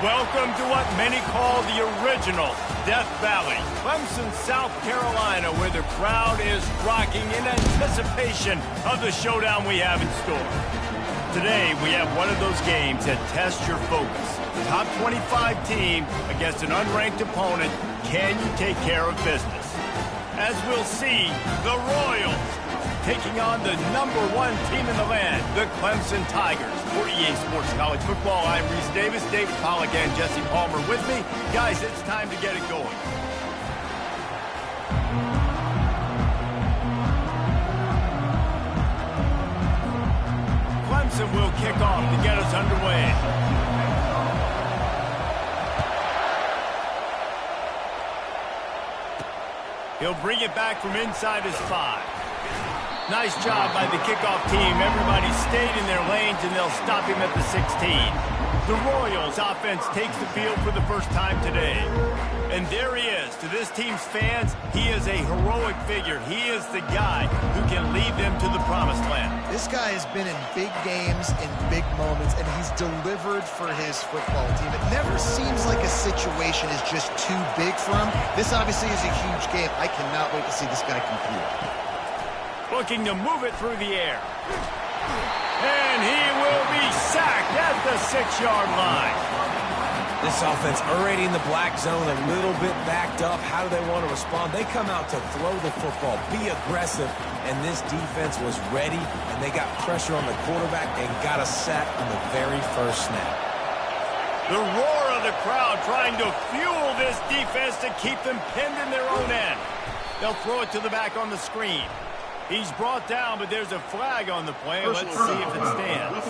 Welcome to what many call the original Death Valley, Clemson, South Carolina, where the crowd is rocking in anticipation of the showdown we have in store. Today, we have one of those games that tests your focus. Top 25 team against an unranked opponent. Can you take care of business? As we'll see, the Royals taking on the #1 team in the land, the Clemson Tigers. For EA Sports College Football, I'm Reese Davis, David Pollack, and Jesse Palmer with me. Guys, it's time to get it going. Clemson will kick off to get us underway. He'll bring it back from inside his 5. Nice job by the kickoff team. Everybody stayed in their lanes, and they'll stop him at the 16. The Royals offense takes the field for the first time today. And there he is. To this team's fans, he is a heroic figure. He is the guy who can lead them to the promised land. This guy has been in big games, in big moments, and he's delivered for his football team. It never seems like a situation is just too big for him. This obviously is a huge game. I cannot wait to see this guy compete. Looking to move it through the air. And he will be sacked at the 6-yard line. This offense already in the black zone, a little bit backed up. How do they want to respond? They come out to throw the football, be aggressive, and this defense was ready, and they got pressure on the quarterback and got a sack on the very first snap. The roar of the crowd trying to fuel this defense to keep them pinned in their own end. They'll throw it to the back on the screen. He's brought down, but there's a flag on the play. Let's see if it stands.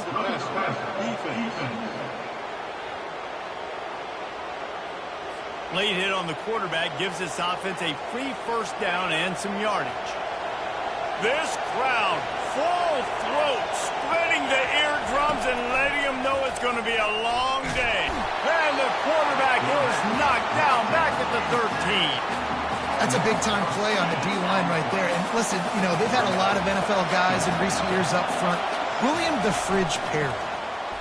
Late hit on the quarterback gives this offense a free first down and some yardage. This crowd, full throat, splitting the eardrums and letting them know it's going to be a long day. And the quarterback is knocked down back at the 13. That's a big-time play on the D-line right there. And listen, you know, they've had a lot of NFL guys in recent years up front. William the Fridge Perry,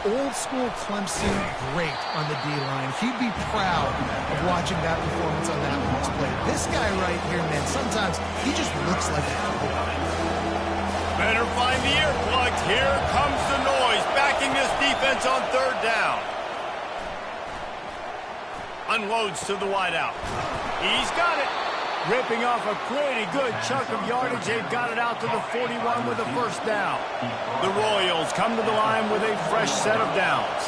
old-school Clemson, great on the D-line. He'd be proud of watching that performance on that last play. This guy right here, man, sometimes he just looks like a quarterback. Better find the earplugs. Here comes the noise, backing this defense on 3rd down. Unloads to the wideout. He's got it. Ripping off a pretty good chunk of yardage. They've got it out to the 41 with a first down. The Royals come to the line with a fresh set of downs.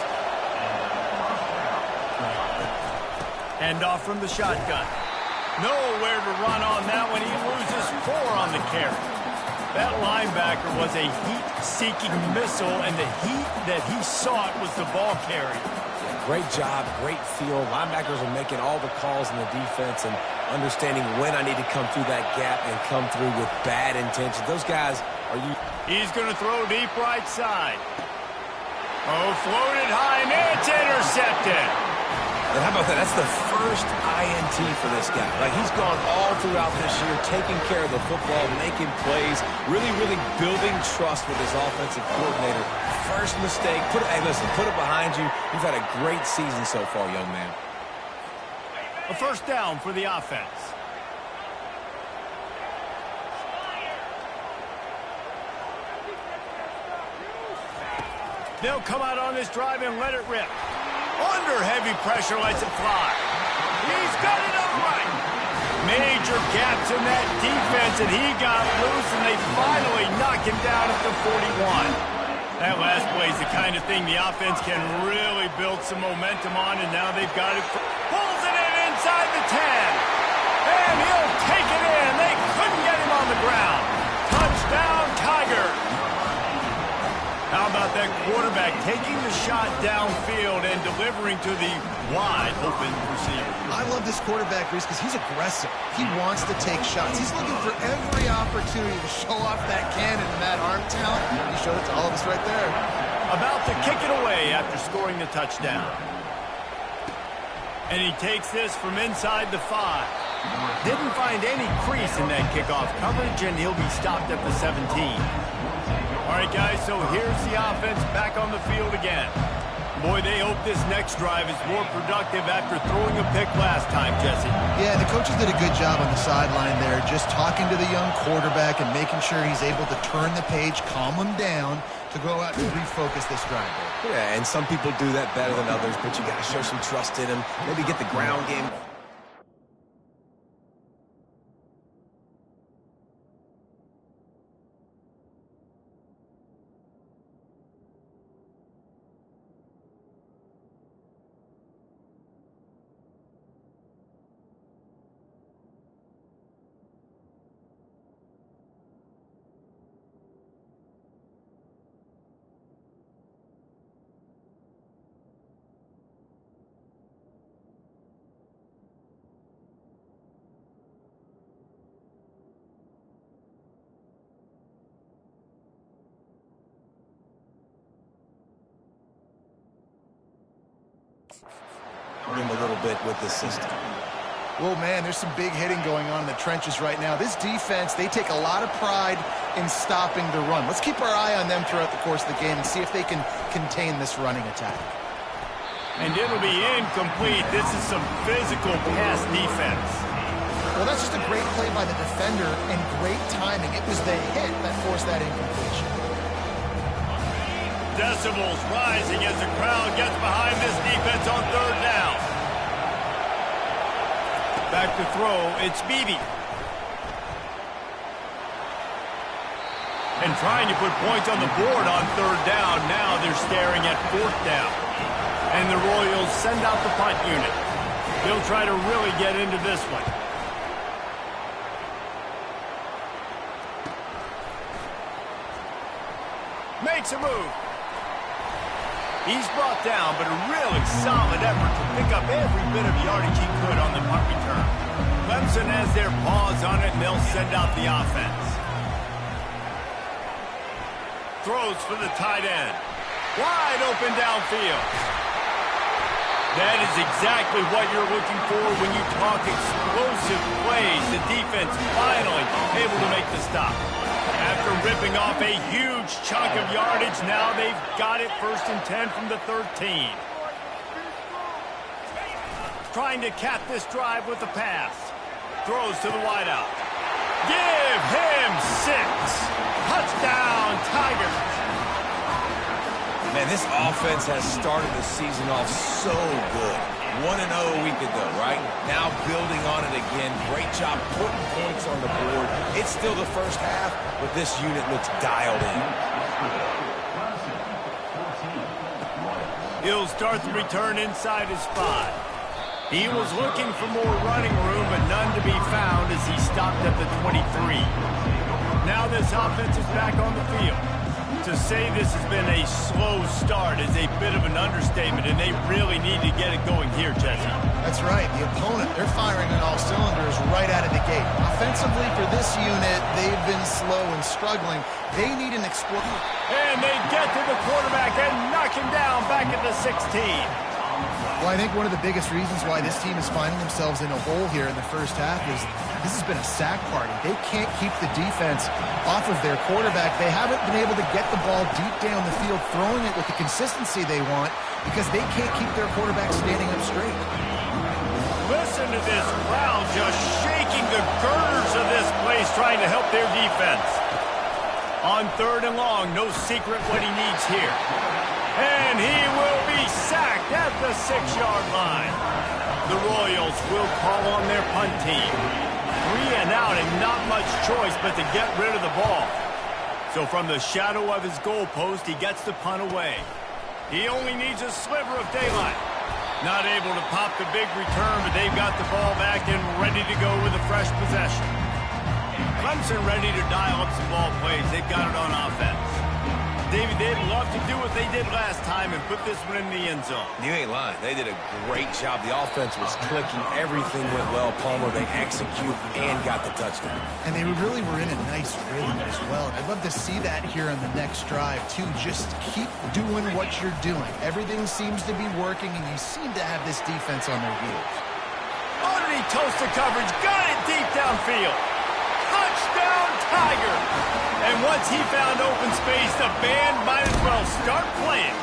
Hand off from the shotgun. Nowhere to run on that one. He loses 4 on the carry. That linebacker was a heat-seeking missile, and the heat that he sought was the ball carrier. Great job, great feel. Linebackers are making all the calls in the defense and understanding when I need to come through that gap and come through with bad intentions. Those guys are you. He's going to throw deep right side. Oh, floated high, and it's intercepted. And how about that? That's the first INT for this guy. Like, he's gone all throughout this year, taking care of the football, making plays, really building trust with his offensive coordinator. First mistake, hey, listen, put it behind you. You've had a great season so far, young man. A first down for the offense. They'll come out on this drive and let it rip. Under heavy pressure, lets it fly. He's got it up right. Major gaps in that defense, and he got loose, and they finally knock him down at the 41. That last play is the kind of thing the offense can really build some momentum on, and now they've got it. Pulls it in inside the 10. And he'll take it in. They couldn't get him on the ground. Touchdown, Tigers. How about that quarterback taking the shot downfield and delivering to the wide-open receiver? I love this quarterback, Reese, because he's aggressive. He wants to take shots. He's looking for every opportunity to show off that cannon and that arm talent. He showed it to all of us right there. About to kick it away after scoring the touchdown. And he takes this from inside the 5. Didn't find any crease in that kickoff coverage, and he'll be stopped at the 17. All right, guys, so here's the offense back on the field again. Boy, they hope this next drive is more productive after throwing a pick last time, Jesse. Yeah, the coaches did a good job on the sideline there, just talking to the young quarterback and making sure he's able to turn the page, calm him down to go out and refocus this drive. Yeah, and some people do that better than others, but you got to show some trust in him. Maybe get the ground game. Him a little bit with this system. Well, man, there's some big hitting going on in the trenches right now. This defense, they take a lot of pride in stopping the run. Let's keep our eye on them throughout the course of the game and see if they can contain this running attack. And it'll be incomplete. This is some physical pass defense. Well, that's just a great play by the defender and great timing. It was the hit that forced that incompletion. Decibels rising as the crowd gets behind this defense on third down. Back to throw, it's Beebe. And trying to put points on the board on third down. Now they're staring at fourth down. And the Royals send out the punt unit. They'll try to really get into this one. Makes a move. He's brought down, but a really solid effort to pick up every bit of yardage he could on the punt return. Clemson has their paws on it, and they'll send out the offense. Throws for the tight end. Wide open downfield. That is exactly what you're looking for when you talk explosive plays. The defense finally able to make the stop. After ripping off a huge chunk of yardage, now they've got it 1st and 10 from the 13. Trying to cap this drive with a pass. Throws to the wideout. Give him 6. Touchdown, Tigers. Man, this offense has started the season off so good. 1-0 a week ago, right? Now building on it again. Great job putting points on the board. It's still the first half, but this unit looks dialed in. He'll start the return inside his 5. He was looking for more running room, but none to be found as he stopped at the 23. Now this offense is back on the field. To say this has been a slow start is a bit of an understatement, and they really need to get it going here, Jesse. That's right. The opponent, they're firing on all cylinders right out of the gate. Offensively for this unit, they've been slow and struggling. They need an explosion. And they get to the quarterback and knock him down back at the 16. Well, I think one of the biggest reasons why this team is finding themselves in a hole here in the first half is this has been a sack party. They can't keep the defense off of their quarterback. They haven't been able to get the ball deep down the field, throwing it with the consistency they want because they can't keep their quarterback standing up straight. Listen to this crowd just shaking the girders of this place, trying to help their defense. On 3rd and long, no secret what he needs here. And he will be sacked at the 6-yard line. The Royals will call on their punt team. 3 and out and not much choice but to get rid of the ball. So from the shadow of his goalpost, he gets the punt away. He only needs a sliver of daylight. Not able to pop the big return, but they've got the ball back and ready to go with a fresh possession. Clemson ready to dial up some ball plays. They've got it on offense. David, they'd love to do what they did last time and put this one in the end zone. You ain't lying. They did a great job. The offense was clicking. Everything went well. Palmer, they executed and got the touchdown. And they really were in a nice rhythm as well. I'd love to see that here on the next drive, too. Just keep doing what you're doing. Everything seems to be working, and you seem to have this defense on their heels. Underneath toasted coverage. Got it deep downfield. Touchdown, Tiger! And once he found open space, the band might as well start playing.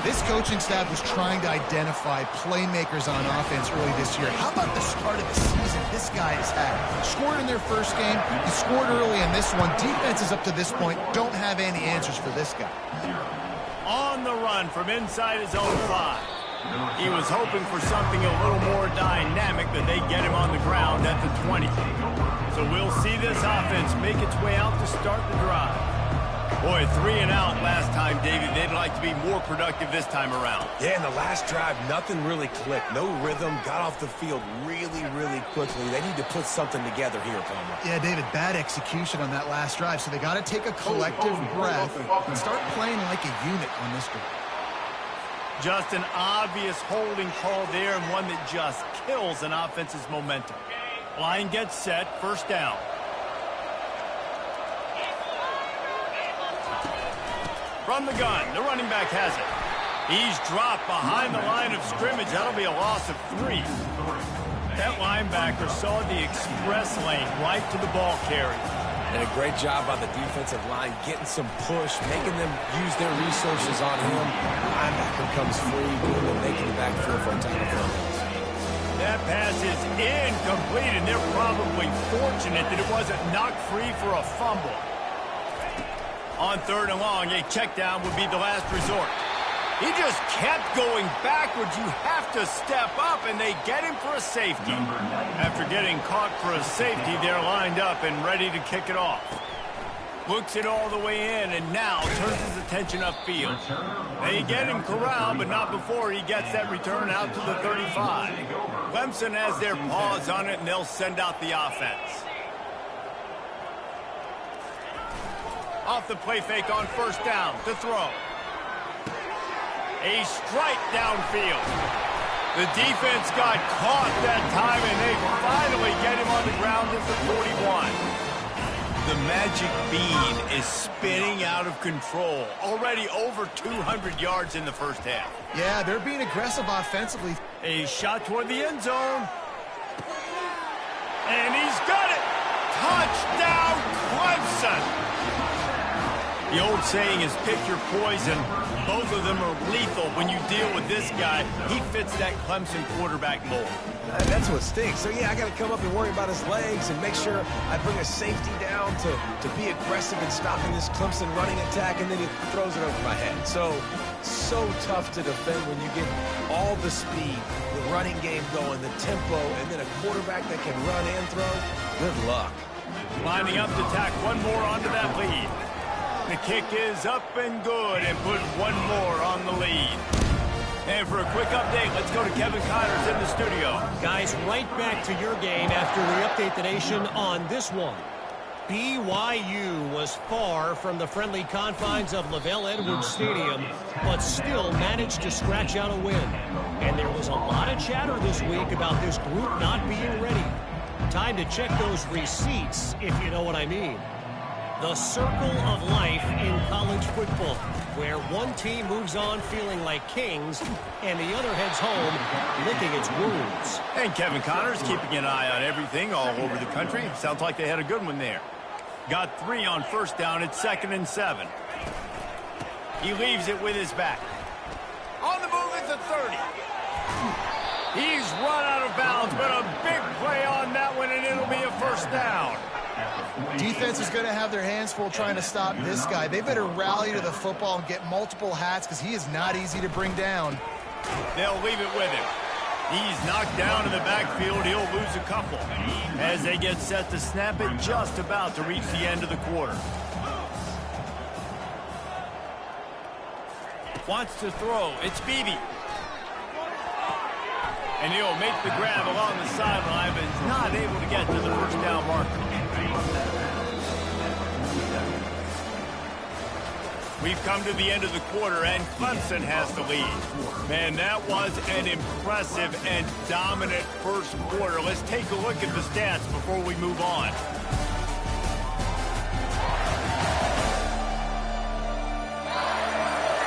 This coaching staff was trying to identify playmakers on offense early this year. How about the start of the season this guy has had? Scored in their first game. He scored early in this one. Defenses up to this point don't have any answers for this guy. On the run from inside his own 5. He was hoping for something a little more dynamic, but they get him on the ground at the 20. So we'll see this offense make its way out to start the drive. Boy, 3 and out last time, David. They'd like to be more productive this time around. Yeah, in the last drive, nothing really clicked. No rhythm, got off the field really, really quickly. They need to put something together here, Palmer. Yeah, David, bad execution on that last drive, so they got to take a collective breath and start playing like a unit on this drive. Just an obvious holding call there, and one that just kills an offense's momentum. Line gets set, first down. From the gun, the running back has it. He's dropped behind the line of scrimmage. That'll be a loss of 3. That linebacker saw the express lane right to the ball carrier. And a great job by the defensive line, getting some push, making them use their resources on him. Linebacker comes free, doing the making the backfield for a tackle for offense. That pass is incomplete, and they're probably fortunate that it wasn't knocked free for a fumble. On 3rd and long, a check down would be the last resort. He just kept going backwards. You have to step up, and they get him for a safety. After getting caught for a safety, they're lined up and ready to kick it off. Looks it all the way in, and now turns his attention upfield. They get him corralled, but not before he gets that return out to the 35. Clemson has their paws on it, and they'll send out the offense. Off the play fake on first down to throw. A strike downfield. The defense got caught that time, and they finally get him on the ground at the 41. The magic bean is spinning out of control. Already over 200 yards in the first half. Yeah, they're being aggressive offensively. A shot toward the end zone. And he's got it. Touchdown, Clemson. The old saying is pick your poison. Both of them are lethal when you deal with this guy. He fits that Clemson quarterback mold. That's what stinks. So, yeah, I got to come up and worry about his legs and make sure I bring a safety down to be aggressive in stopping this Clemson running attack, and then he throws it over my head. So tough to defend when you get all the speed, the running game going, the tempo, and then a quarterback that can run and throw. Good luck. Lining up to tack one more onto that lead. The kick is up and good, and put one more on the lead. And for a quick update, let's go to Kevin Connors in the studio. Guys, right back to your game after we update the nation on this one. BYU was far from the friendly confines of LaVell Edwards Stadium, but still managed to scratch out a win. And there was a lot of chatter this week about this group not being ready. Time to check those receipts, if you know what I mean. The circle of life in college football, where one team moves on feeling like kings and the other heads home licking its wounds. And Kevin Connors keeping an eye on everything all over the country. Sounds like they had a good one there. Got 3 on first down at 2nd and 7. He leaves it with his back. On the move at the 30. He's run out of bounds, but a big play on that one, and it'll be a first down. Defense is going to have their hands full trying to stop this guy. They better rally to the football and get multiple hats because he is not easy to bring down. They'll leave it with him. He's knocked down in the backfield. He'll lose a couple as they get set to snap it, just about to reach the end of the quarter. Wants to throw. It's Beebe. And he'll make the grab along the sideline, but is not able to get to the first down marker. We've come to the end of the quarter, and Clemson has the lead. Man, that was an impressive and dominant first quarter. Let's take a look at the stats before we move on.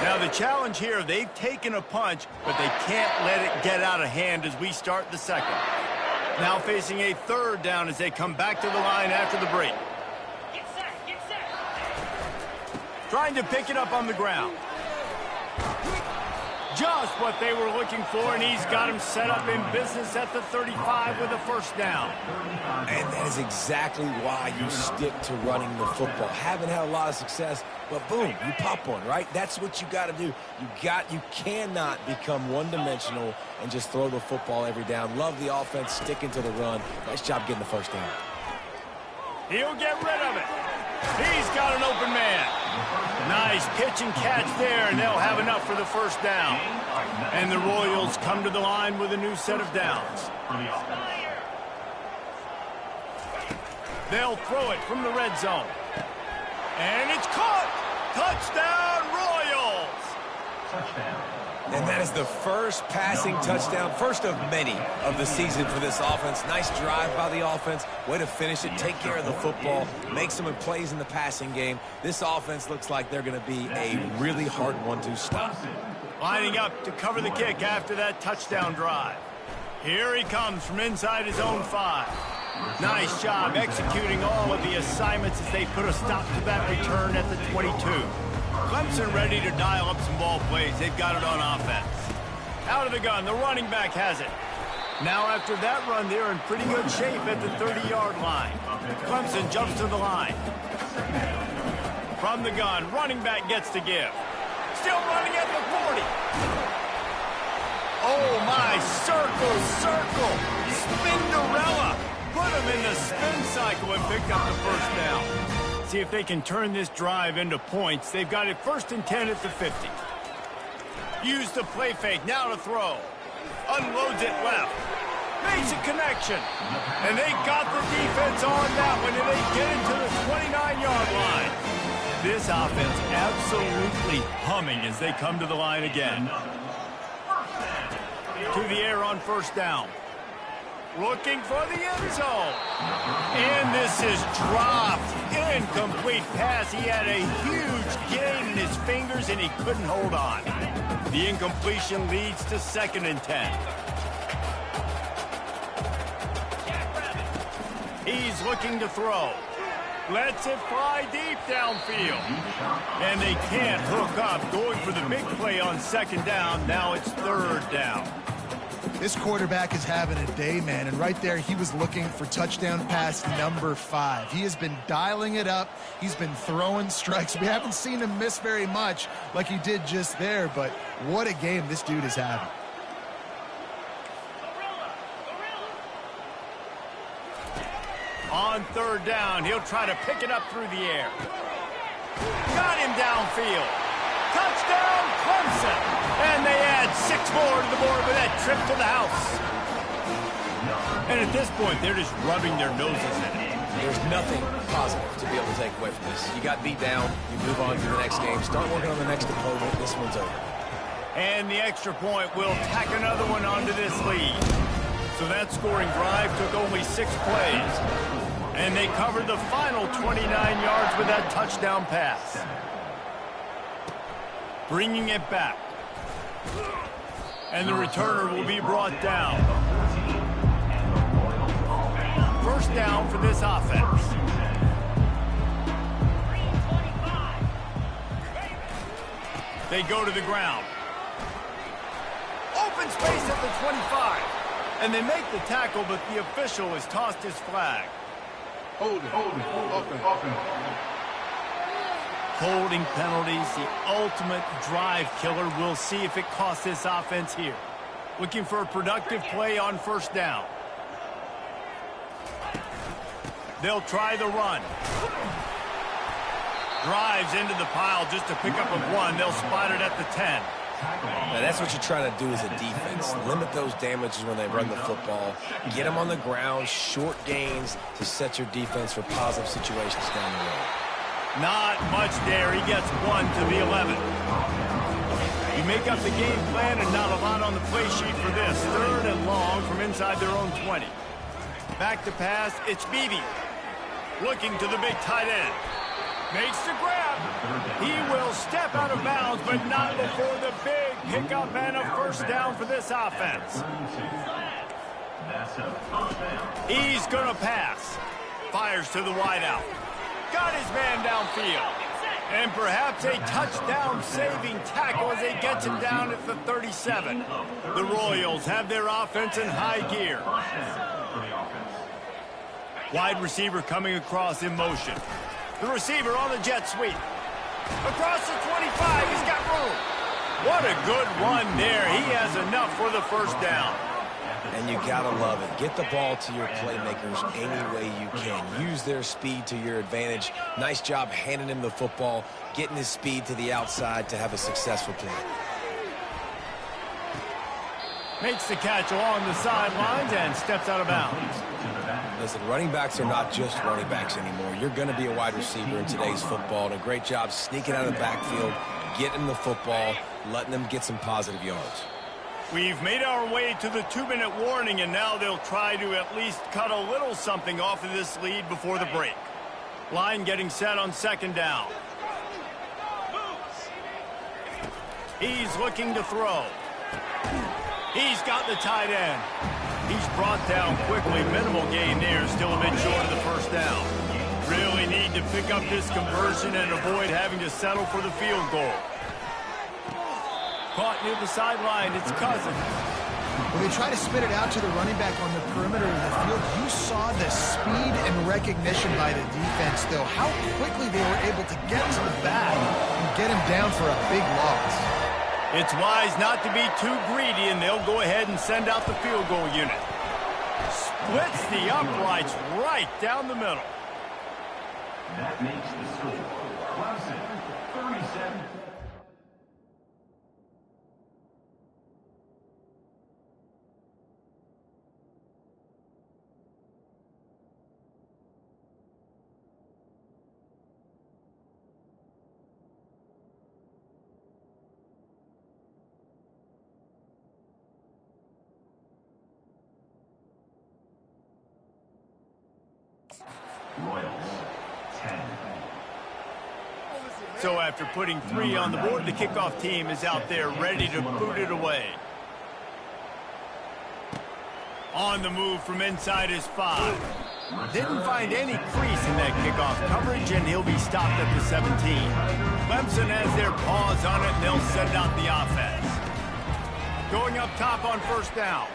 Now, the challenge here, they've taken a punch, but they can't let it get out of hand as we start the second. Now facing a 3rd down as they come back to the line after the break. Trying to pick it up on the ground. Just what they were looking for, and he's got him set up in business at the 35 with a first down. And that is exactly why you stick to running the football. Haven't had a lot of success, but boom, you pop one, right? That's what you got to do. You cannot become one-dimensional and just throw the football every down. Love the offense, sticking to the run. Nice job getting the first down. He'll get rid of it. He's got an open man. Nice pitch and catch there, and they'll have enough for the first down. And the Royals come to the line with a new set of downs. They'll throw it from the red zone. And it's caught! Touchdown, Royals! Touchdown. And that is the first passing touchdown, first of many of the season for this offense. Nice drive by the offense. Way to finish it, take care of the football, make some plays in the passing game. This offense looks like they're going to be a really hard one to stop. Lining up to cover the kick after that touchdown drive. Here he comes from inside his own 5. Nice job executing all of the assignments as they put a stop to that return at the 22. Clemson ready to dial up some ball plays. They've got it on offense. Out of the gun, the running back has it. Now after that run, they're in pretty good shape at the 30-yard line. Clemson jumps to the line. From the gun, running back gets to give. Still running at the 40. Oh my, circle. Spinderella. Put him in the spin cycle and picked up the first down. See if they can turn this drive into points. They've got it 1st and 10 at the 50. Use the play fake, now to throw. Unloads it left. Makes a connection. And they got the defense on that one, and they get it to the 29-yard line. This offense absolutely humming as they come to the line again. To the air on first down. Looking for the end zone. And this is dropped. Incomplete pass. He had a huge gain in his fingers, and he couldn't hold on. The incompletion leads to 2nd and 10. He's looking to throw. Lets it fly deep downfield. And they can't hook up. Going for the big play on 2nd down. Now it's 3rd down. This quarterback is having a day, man, and right there he was looking for touchdown pass number 5. He has been dialing it up. He's been throwing strikes. We haven't seen him miss very much like he did just there, but what a game this dude is having. On 3rd down, he'll try to pick it up through the air. Got him downfield. Touchdown, Clemson. And they add 6 more to the board with that trip to the house. And at this point, they're just rubbing their noses in it. There's nothing positive to be able to take away from this. You got beat down, you move on to the next game, start working on the next opponent. This one's over. And the extra point will tack another one onto this lead. So that scoring drive took only 6 plays. And they covered the final 29 yards with that touchdown pass. Bringing it back. And the returner will be brought down. First down for this offense. They go to the ground. Open space at the 25. And they make the tackle, but the official has tossed his flag. Hold it. Open. Holding penalties, the ultimate drive killer. We'll see if it costs this offense here. Looking for a productive play on first down. They'll try the run. Drives into the pile just to pick up a 1. They'll spot it at the 10. Now that's what you're trying to do as a defense. Limit those damages when they run the football. Get them on the ground, short gains to set your defense for positive situations down the road. Not much there. He gets 1 to the 11. You make up the game plan and not a lot on the play sheet for this. 3rd and long from inside their own 20. Back to pass. It's Beebe. Looking to the big tight end. Makes the grab. He will step out of bounds, but not before the big pickup and a first down for this offense. He's going to pass. Fires to the wideout. Got his man downfield. And perhaps a touchdown-saving tackle as he gets him down at the 37. The Royals have their offense in high gear. Wide receiver coming across in motion. The receiver on the jet sweep. Across the 25, he's got room. What a good run there. He has enough for the first down. And you gotta love it. Get the ball to your playmakers any way you can. Use their speed to your advantage. Nice job handing him the football, getting his speed to the outside to have a successful play. Makes the catch along the sidelines and steps out of bounds. Listen, running backs are not just running backs anymore. You're going to be a wide receiver in today's football, and a great job sneaking out of the backfield, getting the football, letting them get some positive yards. We've made our way to the 2-minute warning, and now they'll try to at least cut a little something off of this lead before the break. Line getting set on second down. He's looking to throw. He's got the tight end. He's brought down quickly. Minimal gain there, still a bit short of the first down. Really need to pick up this conversion and avoid having to settle for the field goal. Caught near the sideline, it's Cousins. When they try to spit it out to the running back on the perimeter of the field, you saw the speed and recognition by the defense, though. How quickly they were able to get to the back and get him down for a big loss. It's wise not to be too greedy, and they'll go ahead and send out the field goal unit. Splits the uprights right down the middle. That makes the score. Clemson, 37. Royals, 10. So after putting 3 on the board, the kickoff team is out there ready to boot it away. On the move from inside his 5. Didn't find any crease in that kickoff coverage, and he'll be stopped at the 17. Clemson has their paws on it, and they'll send out the offense. Going up top on first down.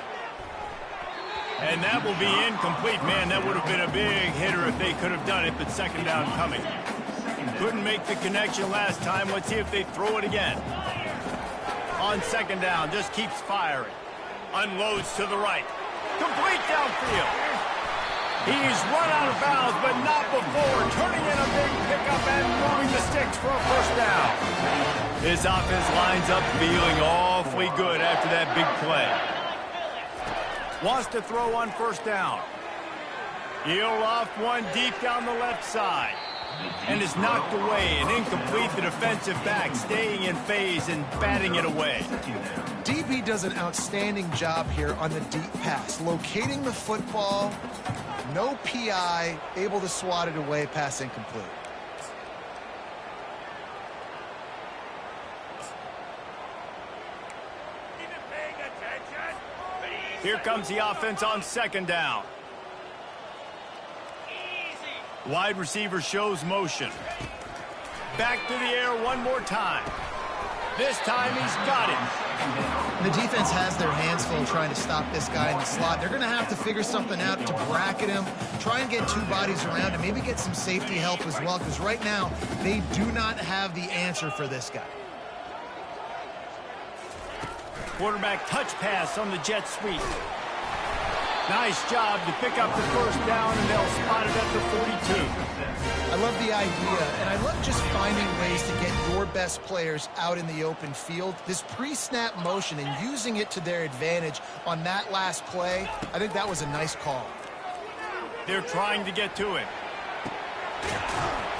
And that will be incomplete. Man, that would have been a big hitter if they could have done it, but second down coming. Couldn't make the connection last time. Let's see if they throw it again. On second down, just keeps firing. Unloads to the right. Complete downfield. He's run out of bounds, but not before. Turning in a big pickup and moving the sticks for a first down. This offense lines up feeling awfully good after that big play. Wants to throw on first down. He'll loft one deep down the left side. And is knocked away and incomplete. The defensive back staying in phase and batting it away. DB does an outstanding job here on the deep pass. Locating the football, no PI, able to swat it away, pass incomplete. Here comes the offense on second down. Wide receiver shows motion. Back to the air one more time. This time he's got it. The defense has their hands full trying to stop this guy in the slot. They're going to have to figure something out to bracket him, try and get 2 bodies around him, maybe get some safety help as well, because right now they do not have the answer for this guy. Quarterback touch pass on the jet sweep. Nice job to pick up the first down, and they'll spot it at the 42. I love the idea, and I love just finding ways to get your best players out in the open field. This pre-snap motion and using it to their advantage on that last play, I think that was a nice call. They're trying to get to it.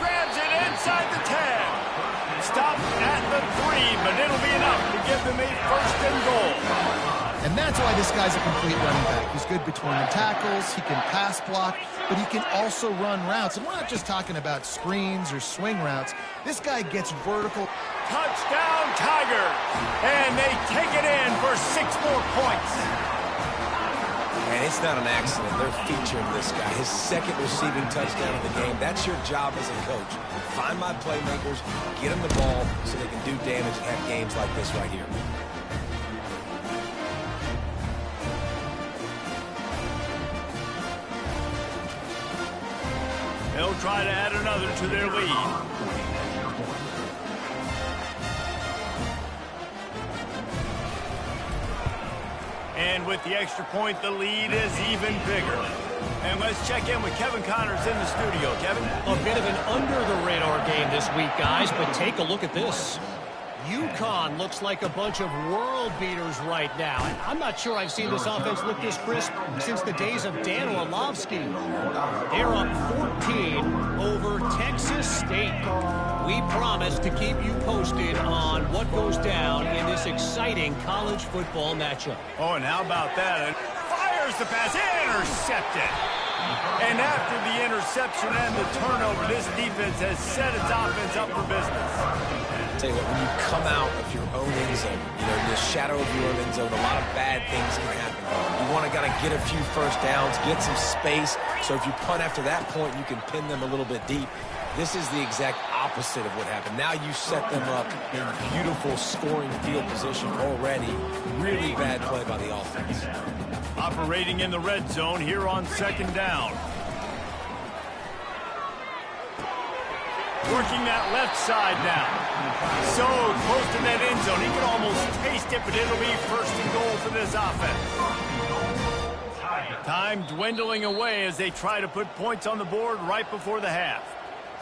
Grabs it inside the 10. Stop at the 3, but it'll be enough to give them a first and goal. And that's why this guy's a complete running back. He's good between the tackles, he can pass block, but he can also run routes. And we're not just talking about screens or swing routes. This guy gets vertical. Touchdown, Tigers! And they take it in for 6 more points. And it's not an accident. They're featuring this guy. His second receiving touchdown of the game. That's your job as a coach. Find my playmakers, get them the ball so they can do damage and have games like this right here. They'll try to add another to their lead. And with the extra point, the lead is even bigger. And let's check in with Kevin Connors in the studio. Kevin? A bit of an under-the-radar game this week, guys, but take a look at this. UConn looks like a bunch of world beaters right now. And I'm not sure I've seen this offense look this crisp since the days of Dan Orlovsky. They're up 14 over Texas State. We promise to keep you posted on what goes down in this exciting college football matchup. Oh, and how about that? And fires the pass, intercepted. And after the interception and the turnover, this defense has set its offense up for business. I'll tell you what, when you come out of your own end zone, you know, in the shadow of your own end zone, a lot of bad things can happen. You want to kind of get a few first downs, get some space, so if you punt after that point, you can pin them a little bit deep. This is the exact opposite of what happened. Now you set them up in beautiful scoring field position already. Really bad play by the offense. Operating in the red zone here on second down. Working that left side now. So close to that end zone. He can almost taste it, but it'll be first and goal for this offense. Time dwindling away as they try to put points on the board right before the half.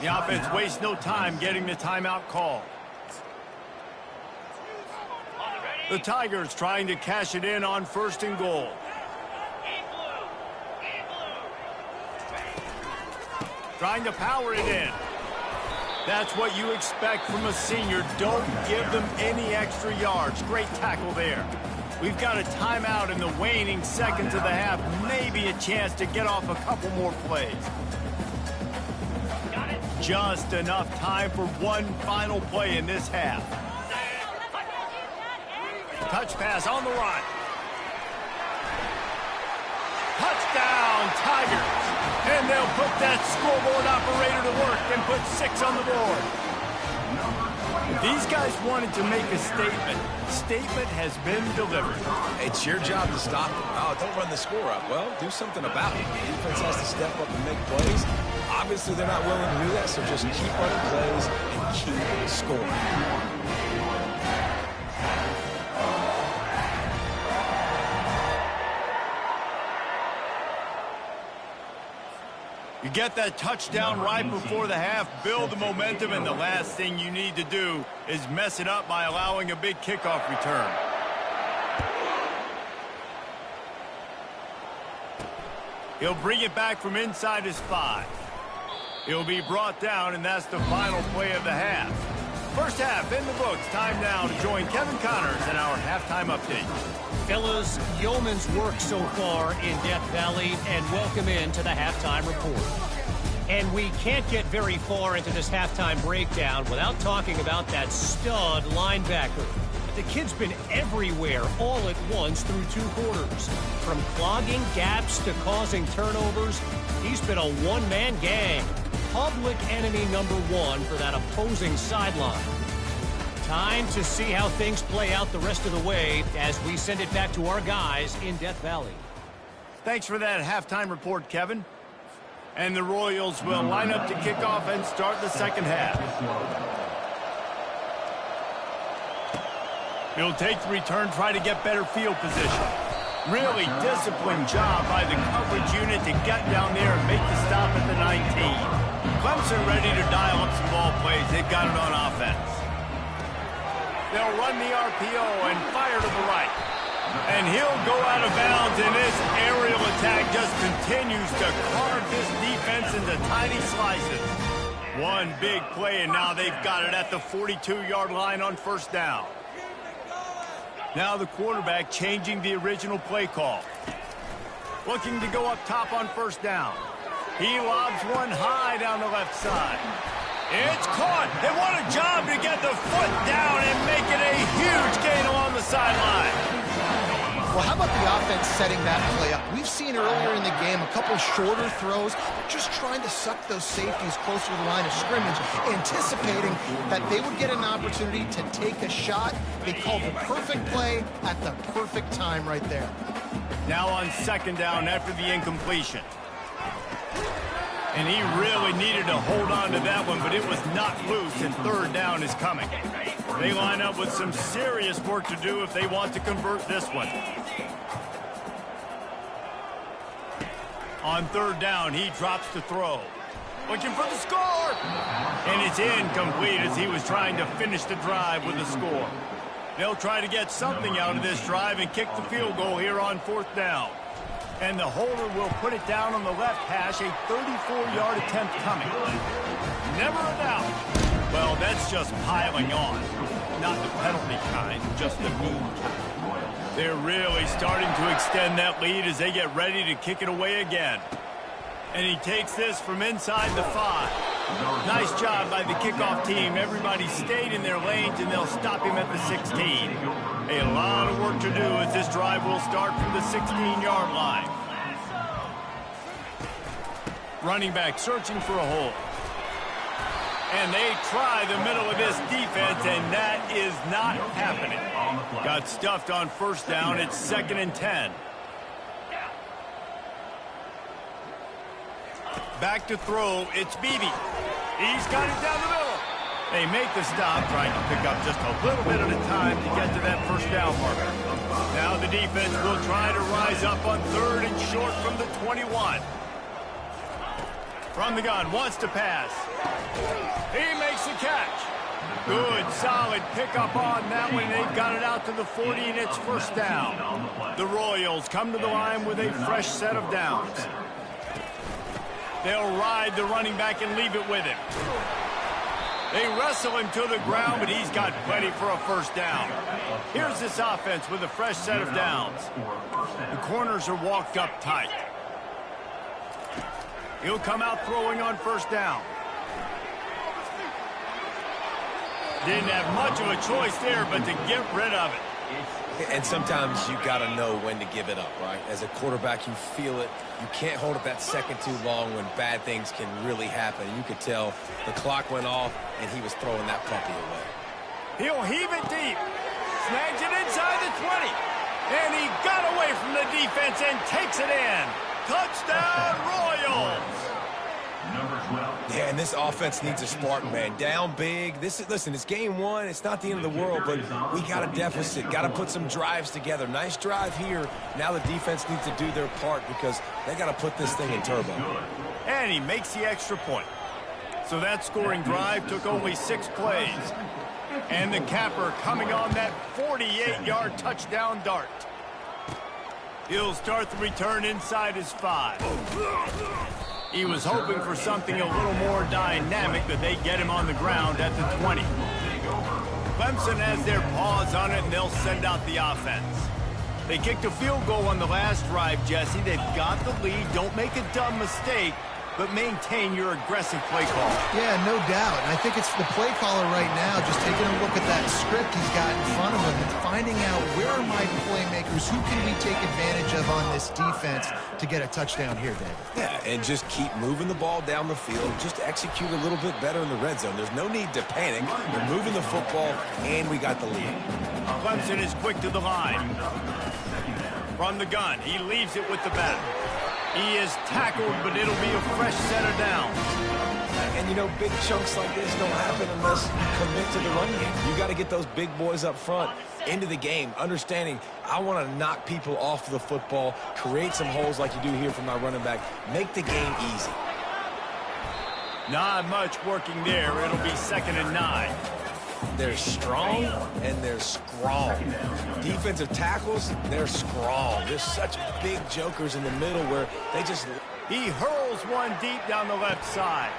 The offense wastes no time getting the timeout call. The Tigers trying to cash it in on first and goal. Trying to power it in. That's what you expect from a senior. Don't give them any extra yards. Great tackle there. We've got a timeout in the waning seconds of the half. Maybe a chance to get off a couple more plays. Just enough time for one final play in this half. Touch pass on the run. Touchdown, Tigers. And they'll put that scoreboard operator to work and put 6 on the board. These guys wanted to make a statement. Statement has been delivered. It's your job to stop them. Oh, don't run the score up. Well, do something about it. The defense has to step up and make plays. Obviously, they're not willing to do that, so just keep running plays and keep scoring. You get that touchdown right before the half, build the momentum, and the last thing you need to do is mess it up by allowing a big kickoff return. He'll bring it back from inside his 5. He'll be brought down, and that's the final play of the half. First half in the books. Time now to join Kevin Connors in our halftime update. Fellas, yeoman's work so far in Death Valley, and welcome into the halftime report. And we can't get very far into this halftime breakdown without talking about that stud linebacker. The kid's been everywhere all at once through 2 quarters. From clogging gaps to causing turnovers, he's been a one-man gang. Public enemy number 1 for that opposing sideline. Time to see how things play out the rest of the way as we send it back to our guys in Death Valley. Thanks for that halftime report, Kevin. And the Royals will line up to kick off and start the second half. He'll take the return, try to get better field position. Really disciplined job by the coverage unit to get down there and make the stop at the 19. Clemson ready to dial up some ball plays. They've got it on offense. They'll run the RPO and fire to the right. And he'll go out of bounds, and this aerial attack just continues to carve this defense into tiny slices. One big play, and now they've got it at the 42-yard line on first down. Now the quarterback changing the original play call. Looking to go up top on first down. He lobs one high down the left side. It's caught. And what a job to get the foot down and make it a huge gain along the sideline. Well, how about the offense setting that play up? We've seen earlier in the game a couple shorter throws, just trying to suck those safeties closer to the line of scrimmage, anticipating that they would get an opportunity to take a shot. They called the perfect play at the perfect time right there. Now on second down after the incompletion. And he really needed to hold on to that one, but it was not loose, and third down is coming. They line up with some serious work to do if they want to convert this one. On third down, he drops to throw. Looking for the score! And it's incomplete as he was trying to finish the drive with a score. They'll try to get something out of this drive and kick the field goal here on fourth down. And the holder will put it down on the left hash, a 34-yard attempt coming. Never a doubt. Well, that's just piling on. Not the penalty kind, just the mean kind. They're really starting to extend that lead as they get ready to kick it away again. And he takes this from inside the 5. Nice job by the kickoff team. Everybody stayed in their lanes, and they'll stop him at the 16. A lot of work to do as this drive will start from the 16-yard line. Running back searching for a hole. And they try the middle of this defense, and that is not happening. Got stuffed on first down. It's 2nd and 10. Back to throw. It's Beebe. He's got it down the middle. They make the stop, trying to pick up just a little bit at a time to get to that first down marker. Now the defense will try to rise up on third and short from the 21. From the gun, wants to pass. He makes the catch. Good, solid pickup on that one. They've got it out to the 40, and it's first down. The Royals come to the line with a fresh set of downs. They'll ride the running back and leave it with him. They wrestle him to the ground, but he's got plenty for a first down. Here's this offense with a fresh set of downs. The corners are walked up tight. He'll come out throwing on first down. Didn't have much of a choice there, but to get rid of it. And sometimes you got to know when to give it up, right? As a quarterback, you feel it. You can't hold it that second too long when bad things can really happen. You could tell the clock went off, and he was throwing that puppy away. He'll heave it deep. Snags it inside the 20. And he got away from the defense and takes it in. Touchdown, Royals! Yeah, and this offense needs a spark, man. Down big. Listen, it's game one. It's not the end of the world, but we got a deficit. Got to put some drives together. Nice drive here. Now the defense needs to do their part because they got to put this thing in turbo. And he makes the extra point. So that scoring drive took only 6 plays. And the capper coming on that 48-yard touchdown dart. He'll start the return inside his 5. He was hoping for something a little more dynamic, but they get him on the ground at the 20. Clemson has their paws on it, and they'll send out the offense. They kicked a field goal on the last drive, Jesse. They've got the lead. Don't make a dumb mistake, but maintain your aggressive play call. Yeah, no doubt. And I think it's the play caller right now just taking a look at that script he's got in front of him and finding out where are my playmakers, who can we take advantage of on this defense to get a touchdown here, David. Yeah, and just keep moving the ball down the field. Just execute a little bit better in the red zone. There's no need to panic. We're moving the football, and we got the lead. Clemson is quick to the line. From the gun, he leaves it with the back. He is tackled, but it'll be a fresh set of downs. And, you know, big chunks like this don't happen unless you commit to the run game. You got to get those big boys up front into the game, understanding I want to knock people off the football, create some holes like you do here from my running back, make the game easy. Not much working there. It'll be 2nd and 9. They're strong and they're strong. Defensive tackles, they're strong. There's such big jokers in the middle where they just... He hurls one deep down the left side.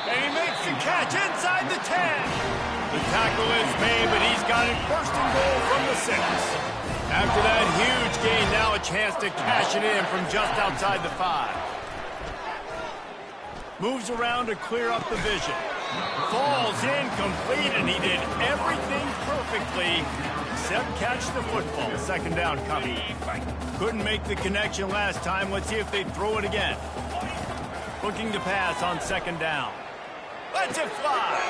And he makes the catch inside the 10. The tackle is made, but he's got it first and goal from the 6. After that huge gain, now a chance to cash it in from just outside the 5. Moves around to clear up the vision. Falls incomplete, and he did everything perfectly except catch the football. Second down coming. Couldn't make the connection last time. Let's see if they throw it again. Looking to pass on second down. Lets it fly.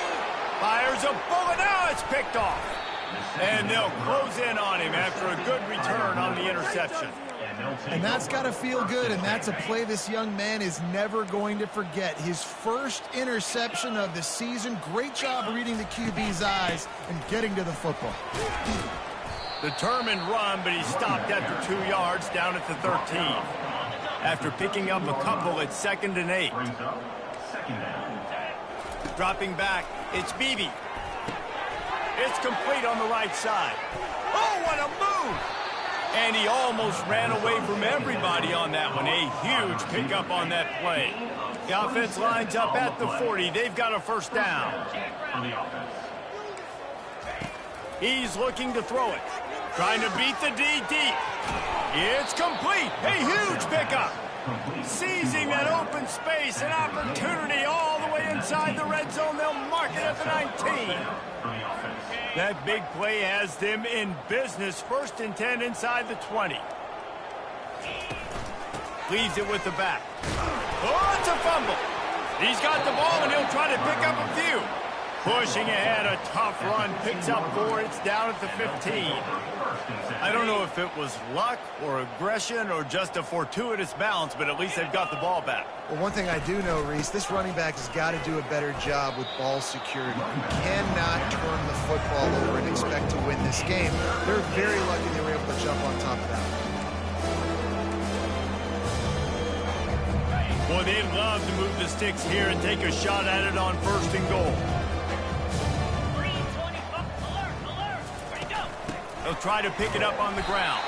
Fires a bullet. Now it's picked off. And they'll close in on him after a good return on the interception. And that's got to feel good, and that's a play this young man is never going to forget. His first interception of the season. Great job reading the QB's eyes and getting to the football. Determined run, but he stopped after 2 yards down at the 13. After picking up a couple at 2nd and 8. Dropping back, it's Beebe. It's complete on the right side. Oh, what a move! And he almost ran away from everybody on that one. A huge pickup on that play. The offense lines up at the 40. They've got a first down. He's looking to throw it. Trying to beat the D deep. It's complete. A huge pickup. Seizing that open space, an opportunity all the way inside the red zone. They'll mark it at the 19. That big play has them in business. 1st and 10 inside the 20. Leaves it with the back. Oh, it's a fumble. He's got the ball, and he'll try to pick up a few. Pushing ahead, a tough run. Picks up 4. It's down at the 15. I don't know if it was luck or aggression or just a fortuitous bounce, but at least they've got the ball back. Well, one thing I do know, Reese, this running back has got to do a better job with ball security. You cannot turn the football over and expect to win this game. They're very lucky they were able to jump on top of that. Boy, they'd love to move the sticks here and take a shot at it on 1st and goal. They'll try to pick it up on the ground.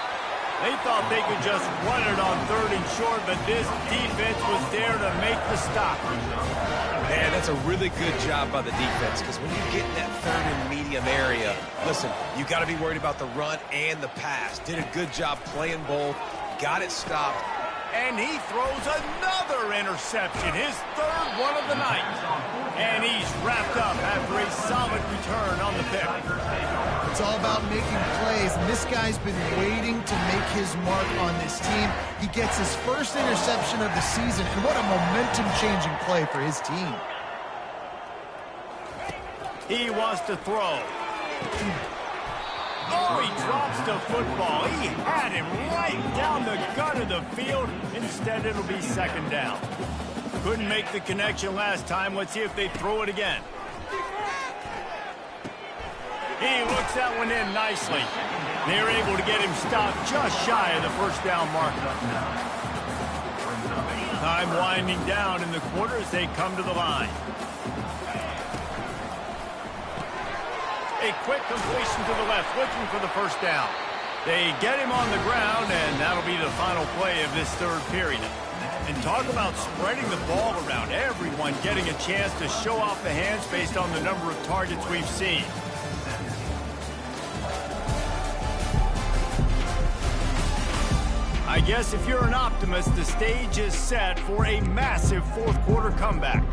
They thought they could just run it on 3rd and short, but this defense was there to make the stop. Man, that's a really good job by the defense, because when you get in that 3rd and medium area, listen, you got to be worried about the run and the pass. Did a good job playing both, got it stopped. And he throws another interception, his 3rd one of the night. And he's wrapped up after a solid return on the pick. It's all about making plays, and this guy's been waiting to make his mark on this team. He gets his first interception of the season, and what a momentum-changing play for his team. He wants to throw. Oh, he drops the football. He had him right down the gut of the field. Instead, it'll be 2nd down. Couldn't make the connection last time. Let's see if they throw it again. He looks that one in nicely. They're able to get him stopped just shy of the 1st down marker. Time winding down in the quarter as they come to the line. A quick completion to the left, looking for the 1st down. They get him on the ground, and that'll be the final play of this 3rd period. And talk about spreading the ball around. Everyone getting a chance to show off the hands based on the number of targets we've seen. I guess if you're an optimist, the stage is set for a massive 4th quarter comeback.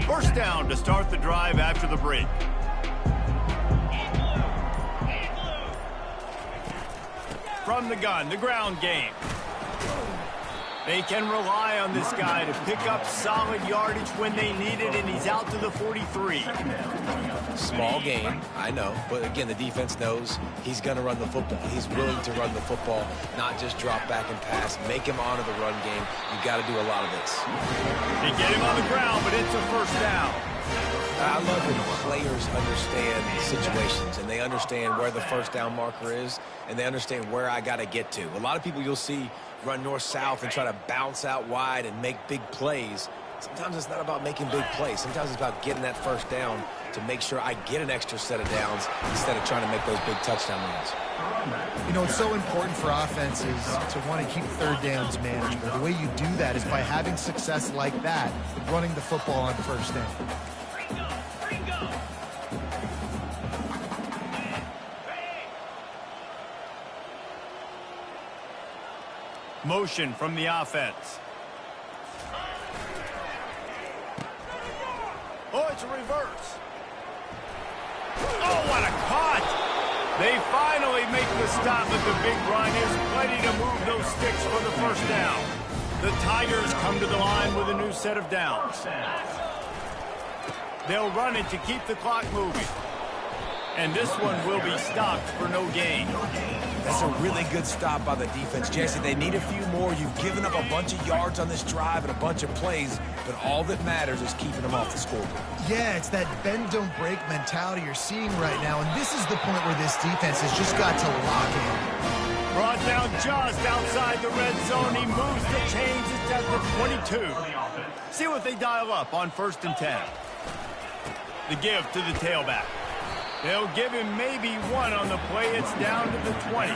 First down to start the drive after the break. From the gun, the ground game. They can rely on this guy to pick up solid yardage when they need it, and he's out to the 43. Small gain, I know, but again, the defense knows he's going to run the football. He's willing to run the football, not just drop back and pass. Make him honor the run game. You got to do a lot of this. They get him on the ground, but it's a 1st down. I love when players understand situations, and they understand where the 1st down marker is, and they understand where I got to get to. A lot of people you'll see run north-south and try to bounce out wide and make big plays. Sometimes it's not about making big plays. Sometimes it's about getting that first down to make sure I get an extra set of downs instead of trying to make those big touchdown runs. You know, it's so important for offenses to want to keep third downs manageable. The way you do that is by having success like that, running the football on first down. Motion from the offense. Oh, it's a reverse. Oh, what a cut! They finally make the stop at the big run. There's plenty to move those sticks for the first down. The Tigers come to the line with a new set of downs. They'll run it to keep the clock moving. And this one will be stopped for no gain. That's a really good stop by the defense, Jesse. They need a few more. You've given up a bunch of yards on this drive and a bunch of plays, but all that matters is keeping them off the scoreboard. Yeah, it's that bend, don't break mentality you're seeing right now, and this is the point where this defense has just got to lock in. Brought down just outside the red zone. He moves the chains. It's at the 22. See what they dial up on 1st and 10. The give to the tailback. They'll give him maybe one on the play. It's down to the 20.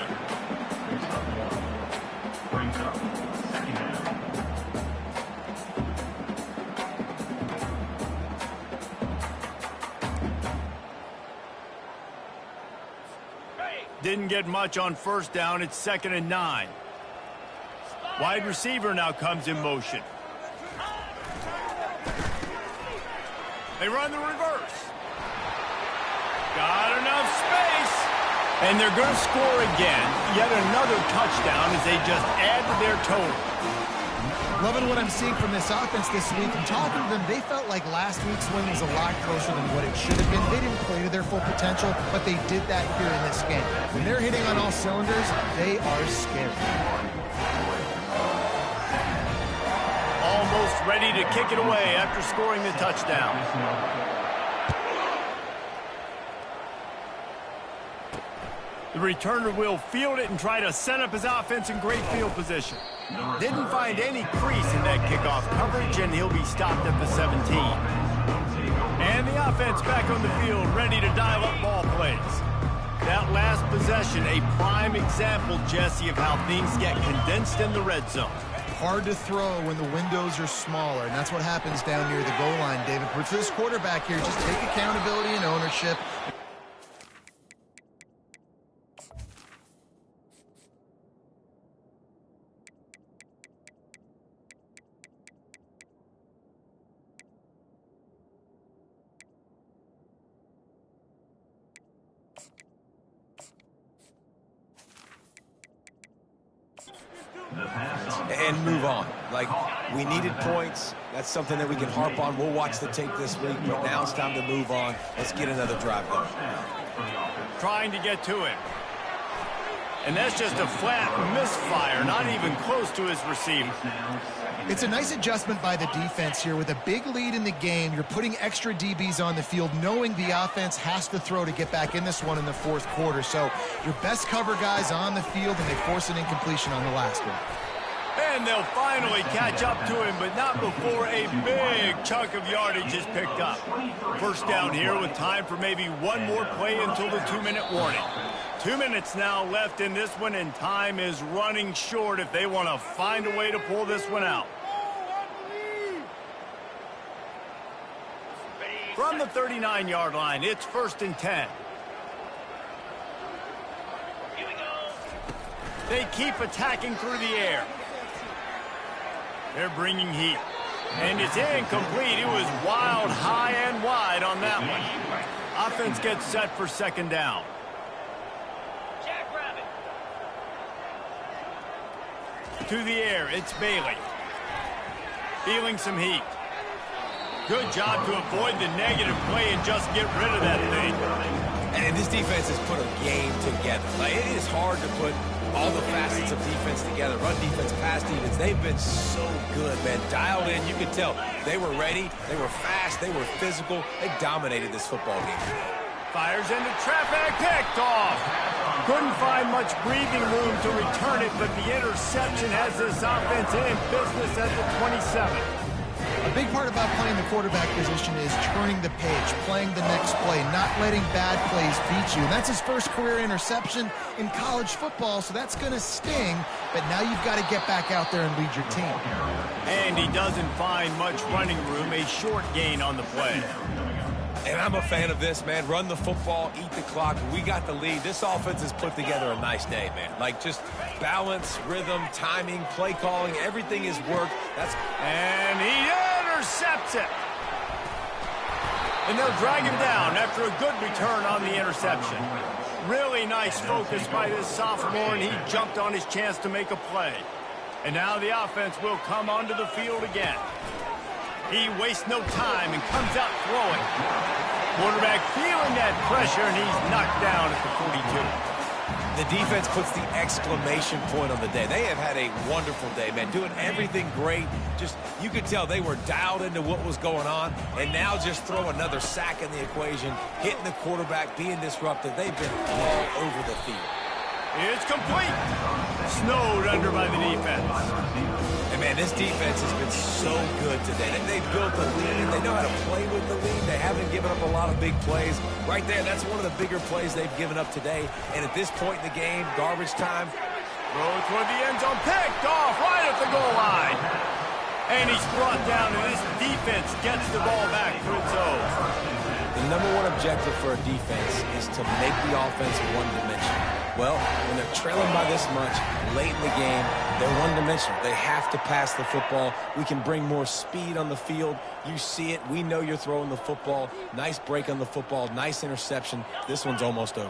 Didn't get much on 1st down. It's 2nd and 9. Wide receiver now comes in motion. They run the reverse. Got enough space. And they're going to score again. Yet another touchdown as they just add to their total. Loving what I'm seeing from this offense this week. And talking to them, they felt like last week's win was a lot closer than what it should have been. They didn't play to their full potential, but they did that here in this game. When they're hitting on all cylinders, they are scary. Almost ready to kick it away after scoring the touchdown. The returner will field it and try to set up his offense in great field position. Didn't find any crease in that kickoff coverage, and he'll be stopped at the 17. And the offense back on the field, ready to dial up ball plays. That last possession, a prime example, Jesse, of how things get condensed in the red zone. Hard to throw when the windows are smaller, and that's what happens down near the goal line, David. But for this quarterback here, just take accountability and ownership. And move on. Like, we needed points. That's something that we can harp on. We'll watch the tape this week, but now it's time to move on. Let's get another drive going. Trying to get to it. And that's just a flat misfire, not even close to his receiver. It's a nice adjustment by the defense here. With a big lead in the game, you're putting extra DBs on the field, knowing the offense has to throw to get back in this one in the 4th quarter. So your best cover guys on the field, and they force an incompletion on the last one. And they'll finally catch up to him, but not before a big chunk of yardage is picked up. 1st down here with time for maybe one more play until the 2-minute warning. 2 minutes now left in this one, and time is running short if they want to find a way to pull this one out. From the 39-yard line, it's 1st and 10. They keep attacking through the air. They're bringing heat. And it's incomplete. It was wild, high and wide on that one. Offense gets set for 2nd down. To the air, it's Bailey. Feeling some heat. Good job to avoid the negative play and just get rid of that thing. And this defense has put a game together. Like, it is hard to put all the facets of defense together. Run defense, pass defense. They've been so good, man. Dialed in. You could tell they were ready. They were fast. They were physical. They dominated this football game. Fires into traffic. Picked off. Couldn't find much breathing room to return it, but the interception has this offense in business at the 27. A A big part about playing the quarterback position is turning the page, playing the next play, not letting bad plays beat you. And that's his first career interception in college football, so that's going to sting. But now you've got to get back out there and lead your team. And he doesn't find much running room, a short gain on the play. And I'm a fan of this, man. Run the football, eat the clock. We got the lead. This offense has put together a nice day, man. Like, just balance, rhythm, timing, play calling, everything has worked. And he intercepts it. And they'll drag him down after a good return on the interception. Really nice focus by this sophomore, and he jumped on his chance to make a play. And now the offense will come onto the field again. He wastes no time and comes out throwing. Quarterback feeling that pressure, and he's knocked down at the 42. The defense puts the exclamation point on the day. They have had a wonderful day, man. Doing everything great. Just, you could tell they were dialed into what was going on. And now just throw another sack in the equation, hitting the quarterback, being disruptive. They've been all over the field. It's complete. Snowed under by the defense. And, man, this defense has been so good today. They've built the lead. They know how to play with the lead. They haven't given up a lot of big plays. Right there, that's one of the bigger plays they've given up today. And at this point in the game, garbage time. Throw toward the end zone. Picked off right at the goal line. And he's brought down, and this defense gets the ball back for its own. The number one objective for a defense is to make the offense one-dimensional. Well, when they're trailing by this much late in the game, they're one-dimensional. They have to pass the football. We can bring more speed on the field. You see it. We know you're throwing the football. Nice break on the football. Nice interception. This one's almost over.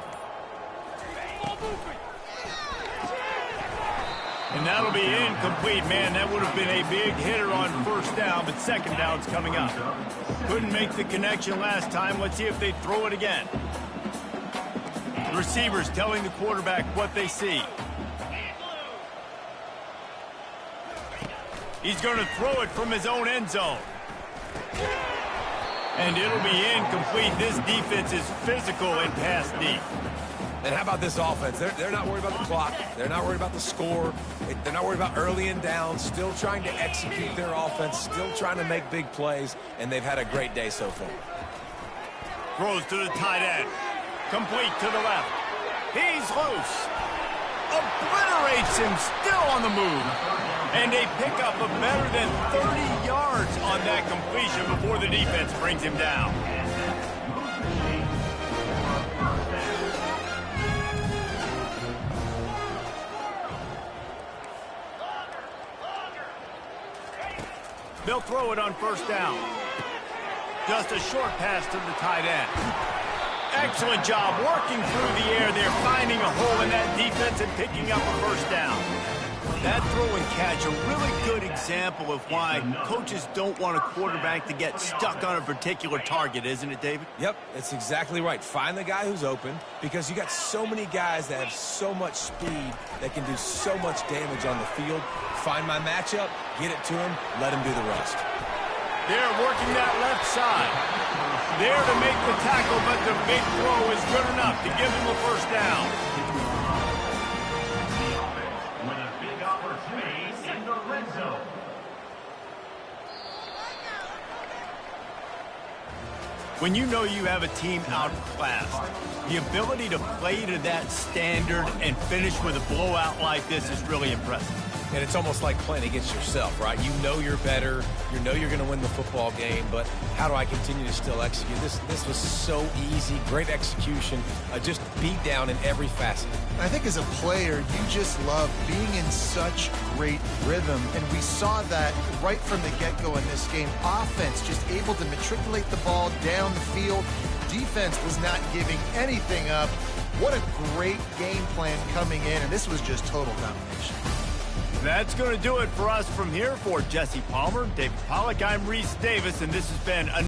And that'll be incomplete, man. That would have been a big hitter on first down, but second down's coming up. Couldn't make the connection last time. Let's see if they throw it again. The receivers telling the quarterback what they see. He's going to throw it from his own end zone. And it'll be incomplete. This defense is physical and pass deep. And how about this offense? They're not worried about the clock. They're not worried about the score. They're not worried about early and down. Still trying to execute their offense. Still trying to make big plays. And they've had a great day so far. Throws to the tight end. Complete to the left. He's loose. Obliterates him, still on the move. And they pick up a better than 30 yards on that completion before the defense brings him down. They'll throw it on first down. Just a short pass to the tight end. Excellent job working through the air there, finding a hole in that defense and picking up a first down. That throw and catch, a really good example of why coaches don't want a quarterback to get stuck on a particular target, isn't it, David? Yep, that's exactly right. Find the guy who's open, because you got so many guys that have so much speed that can do so much damage on the field. Find my matchup, get it to him, let him do the rest. They're working that left side. There to make the tackle, but the big throw is good enough to give him a first down. With a big opportunity in the red zone. When you know you have a team outclassed, the ability to play to that standard and finish with a blowout like this is really impressive. And it's almost like playing against yourself, right? You know you're better. You know you're going to win the football game, but how do I continue to still execute? This was so easy. Great execution. Just beat down in every facet. I think as a player, you just love being in such great rhythm, and we saw that right from the get-go in this game. Offense just able to matriculate the ball down the field. Defense was not giving anything up. What a great game plan coming in, and this was just total domination. That's going to do it for us from here. For Jesse Palmer, David Pollack, I'm Reese Davis, and this has been